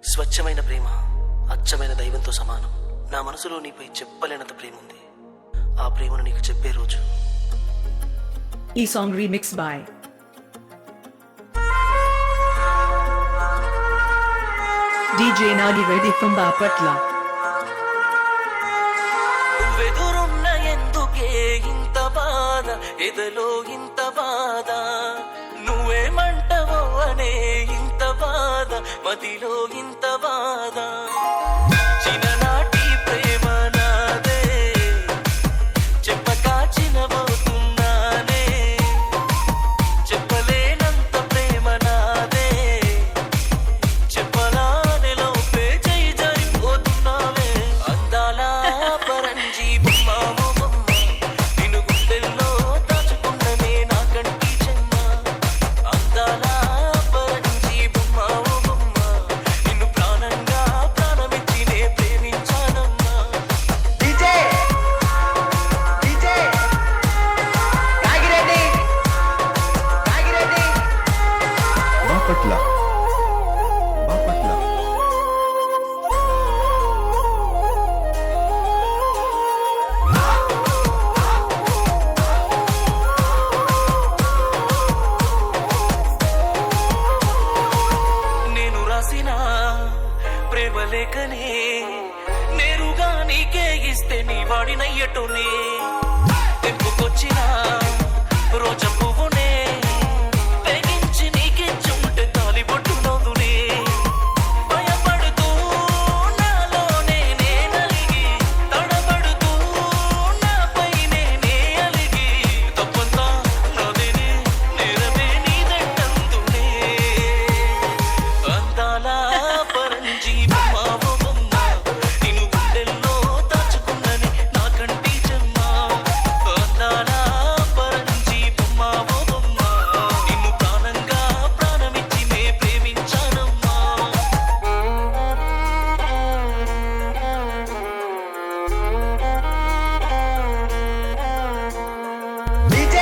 స్వచ్ఛమైన ప్రేమ అచ్చమైన దైవంతో సమానం. నా మనసులో నీపై చెప్పలేనంత ప్రేమ ఉంది. ఆ ప్రేమను నీకు చెప్పే రోజు. ఈ song remix by DJ Nagi Reddy from Bapatla. నువ్వెదురున్న ఎందుకే ఇంత బాధ, ఎదలో ఇంత బాధ, నువ్వేమంటవో అనే ఇంత బాధ, మదిలో ఇంత బాధ. చిన్ననాటి ప్రేమ నాదే, చెప్పక చిన్నబోతున్నానే, చెప్పలేనంత ప్రేమ నాదే, చెప్పలానే లోపే చేయి జారిపోతున్నావే. అందాల పరంజీ బొమ్మ బొమ్మ, నిన్ను గుండెల్లో దాచుకున్ననే నా కంటి చెమ్మ. అందాల పరంజీ బొమ్మ బొమ్మ, నిన్ను ప్రాణంగా ప్రాణమిచ్చి నే ప్రేమించానమ్మా. DJ నాగిరెడ్డి బాపట్ల నేను రాసిన ప్రేమ లేఖనే నేరుగా నీకే ఇస్తే నీ వాడినయ్యటోనే. తెంపుకొచ్చిన రోజ పువ్వునే తెగించి నీకిచ్చుంటే తాలిబొట్టు నవ్వునే. భయపడుతూ నాలోనే నే నలిగి, తడబడుతూ నాపై నేనే అలిగి, తప్పంతా నాదేనే, నేరమే నీదంటందునే. అందాల పరంజీ బొమ్మ బొమ్మ, నిన్ను గుండెల్లో దాచుకున్నని నా కంటి చెమ్మ. అందాల పరంజీ బొమ్మ బొమ్మ, నిన్ను ప్రాణంగా ప్రాణమిచ్చి నే ప్రేమించానమ్మా. DJ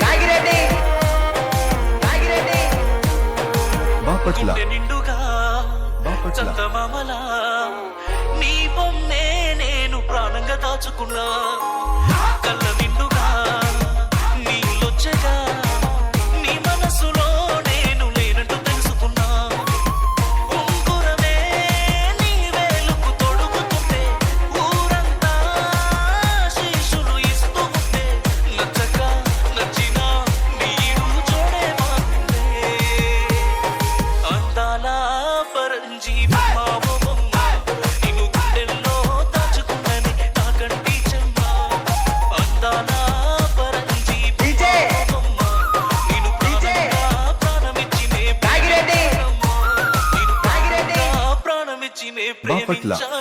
నాగిరెడ్డి బాపట్ల గుండె నిండుగా బాపట్ల చందమామలా నీ బొమ్మే నేను ప్రాణంగా దాచుకున్నా. కళ్ళ నిండుగా నీళ్ళొచ్చగా నీ మనసులో నేను లేనట్టు తెలుసుకున్నా. ఉంగురమే నీ వేలుకు తొడుగుతుంటే ఊరంతా శీషులు ఇస్తూ ఉంటే, నచ్చక నచ్చిన నీరు జోడే మారిందే. అందాల పరంజీ బొమ్మ బొమ్మ, నిన్ను గుండెల్లో దాచుకున్నని నా కంటి చెమ్మ. అందాల పరంజీ DJ బొమ్మ, నిన్ను ప్రాణంగా ప్రాణమిచ్చి నే నాగిరెడ్డి ప్రేమించానమ్మా. నిన్ను ప్రాణంగా ప్రాణమిచ్చి నే బాపట్ల. ప్రేమించానమ్మా.